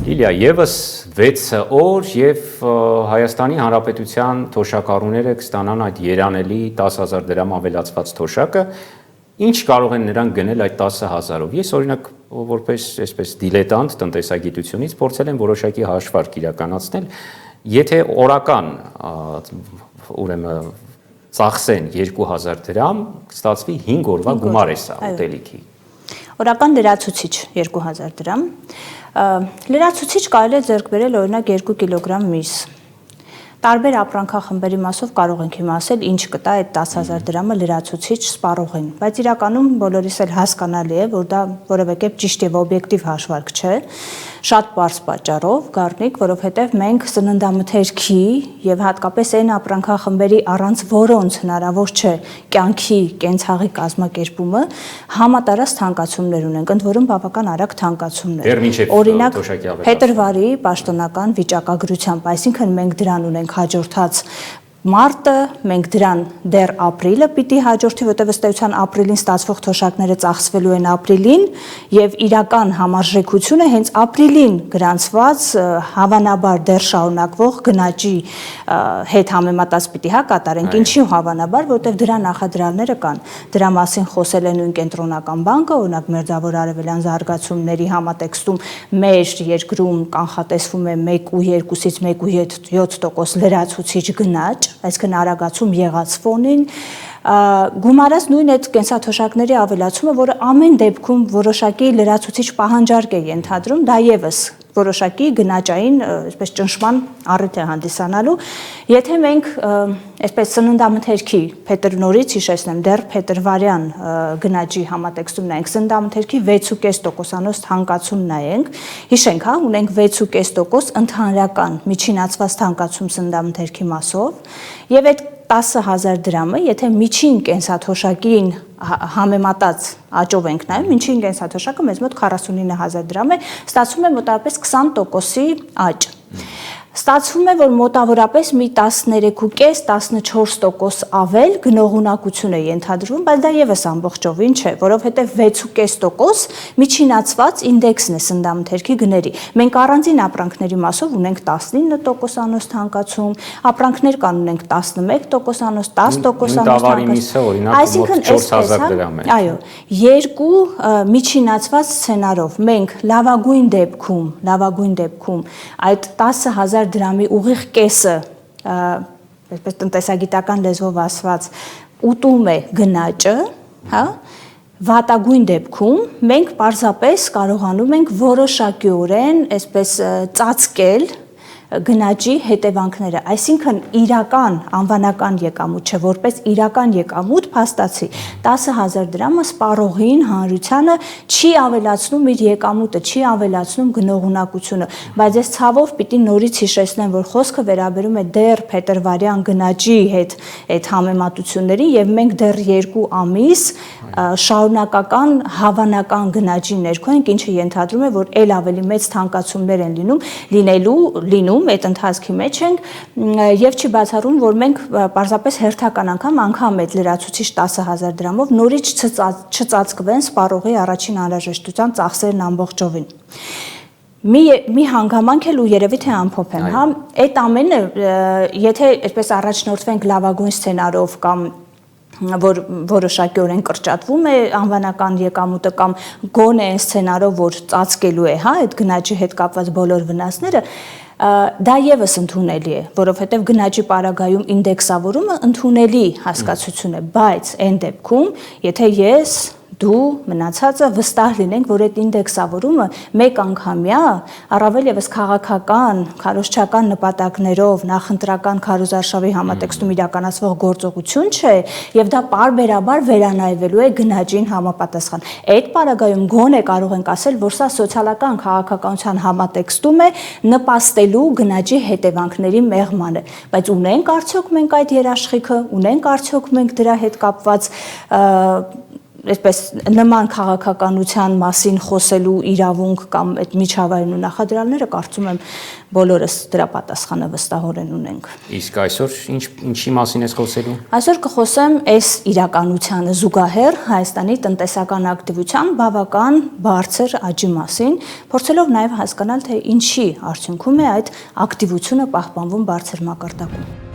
Լիլիա, եւս 6 օր եւ Հայաստանի Հանրապետության թոշակառուները կստանան այդ երանելի 10,000 դրամ ավելացված թոշակը, ինչ կարող են նրանք գնել այդ 10,000-ով։ Ես օրինակ որպես այսպես դիլետանտ տնտեսագիտությունից փորձել եմ որոշակի հաշվարկ իրականացնել, եթե օրական ուրեմն ծախսեն 2,000 դրամ, կստացվի 5 օրվա գումար է սա ուտելիքի։ Օրական լրացուցիչ 2,000 դրամ, լրացուցիչ կարելի է ձեռք բերել օրինակ 2 կիլոգրամ միս, տարբեր ապրանքախմբերի մասով կարող ենք հիմա ասել ինչ կտա այդ 10,000 դրամը լրացուցիչ սպառողին, բայց իրականում բոլորիս էլ հասկանալի է, որ դա որևէ կերպ ճիշտ եւ օբյեկտիվ հաշվարկ չէ, շատ պարզ պատճառով, Գառնիկ, որովհետեւ մենք սննդամթերքի եւ հատկապես այն ապրանքախմբերի առանց որոնց հնարավոր չէ կյանքի կենցաղի կազմակերպումը համատարած թանկացումներ ունենք, ընդ որում բավական արագ թանկացումներ։ Օրինակ փետրվարի պաշտոնական վիճակագրությամբ, այսինքն մենք դրան ունենք հաջորդած մարտը, մենք դրան դեռ ապրիլը պիտի հաջորդի, որտեղ ըստ էության ապրիլին ստացվող թոշակները ծախսվելու են ապրիլին եւ իրական համարժեքությունը հենց ապրիլին գրանցված հավանաբար դեռ շարունակվող գնաճի հետ համեմատած պիտի կատարենք, ինչի հավանաբար, որտեղ դրա նախադրյալները կան, դրա մասին խոսել է նույն կենտրոնական բանկը, օրինակ Մերձավոր Արևելյան զարգացումների համատեքստում մեր երկրում կանխատեսվում է 1.2-ից 1.7% լրացուցիչ գնաճ, այսինքն արագացում եղած ֆոնին, գումարած նույն այդ կենսաթոշակների ավելացումը, որը ամեն դեպքում որոշակի լրացուցիչ պահանջարկ է ենթադրում, դա եւս որոշակի գնաճային, այսպես ճնշման առիթ է հանդիսանալու, եթե մենք այսպես սննդամթերքի նորից հիշեցնեմ, դեռ փետրվարյան գնաճի համատեքստում նայենք, սննդամթերքի 6.5%-անոց թանկացում նայենք, հիշենք, ունենք 6.5% ընդհանրական միջինացված թանկացում սննդամթերքի մասով, եւ այդ 10,000 դրամը, եթե միջին կենսաթոշակին համեմատած աճով ենք նայում, միջին կենսաթոշակը մեզ մոտ 49,000 դրամ է, ստացվում է մոտավորապես 20%-ի աճ։ Ստացվում է, որ մոտավորապես մի 13.5-14% ավել գնողունակություն է ենթադրվում, բայց դա եւս ամբողջովին չէ, որովհետեւ 6.5% միջինացված ինդեքսն է սննդամթերքի գների։ Մենք առանձին ապրանքների մասով ունենք 19%-անոց թանկացում, ապրանքներ կան ունենք 11%-անոց, 10%-անոց թանկացում։ Այսինքն 4,000 դրամ է։ Այո, երկու միջինացված սցենարով մենք լավագույն դեպքում այդ 10,000 դրամի ուղիղ կեսը, այսպես տնտեսագիտական լեզվով ասված, ուտում է գնաճը, վատագույն դեպքում մենք պարզապես կարողանում ենք որոշակիորեն այսպես ծածկել գնաճի հետևանքները, այսինքն իրական անվանական եկամուտ չէ, որպես իրական եկամուտ փաստացի 10,000 դրամը սպառողին հանրությանը չի ավելացնում իր եկամուտը, չի ավելացնում գնողունակությունը, բայց ես ցավով պիտի նորից հիշեցնեմ, որ խոսքը վերաբերում է դեռ փետրվարյան գնաճի հետ այդ համեմատությունների եւ մենք դեռ 2 ամիս շարունակական հավանական գնաճի ներքո ենք, ինչը ենթադրում է, որ ել ավելի մեծ թանկացումներ են լինում այդ ընթացքի մեջ ենք եւ չի բացառում, որ մենք պարզապես հերթական անգամ այդ լրացուցիչ 10,000 դրամով նորից չծածկվեն սպառողի առաջին անհրաժեշտության ծախսերն ամբողջովին։ Մի հանգամանք էլ ու երևի թե ամփոփեմ, այդ ամենը, եթե այսպես առաջնորդվենք լավագույն սցենարով կամ որ որոշակիորեն կրճատվում է անվանական եկամուտը կամ գոնե այն սցենարով, որ ծածկելու է, այդ գնաճի հետ կապված բոլոր վնասները, դա եւս ընդունելի է, որովհետեւ գնաճի պարագայում ինդեքսավորումը ընդունելի հասկացություն է, բայց այն դեպքում, եթե ես դու մնացածը վստահ լինենք, որ այդ ինդեքսավորումը մեկ անգամյա, առավել եւս քաղաքական, քարոզչական նպատակներով, նախընտրական քարոզարշավի համատեքստում իրականացվող գործողություն չէ, եւ դա պարբերաբար վերանայվելու է գնաճին համապատասխան։ Այդ պարագայում գոնե կարող ենք ասել, որ սա սոցիալական քաղաքականության համատեքստում է նպաստելու գնաճի հետևանքների մեղմանը, բայց ունենք արդյոք մենք այդ երաշխիքը, ունենք արդյոք մենք դրա հետ կապված այսպես նման քաղաքականության մասին խոսելու իրավունք կամ այդ միջավայրն ու նախադրյալները կարծում եմ բոլորս դրա պատասխանը վստահորեն ունենք։ Իսկ այսօր ինչի մասին ես խոսելու։ Այսօր կխոսեմ այս իրականությանը զուգահեռ Հայաստանի տնտեսական ակտիվության բավական բարձր աճի մասին, փորձելով նաև հասկանալ, թե ինչի արդյունքում է այդ ակտիվությունը պահպանվում բարձր մակարդակում։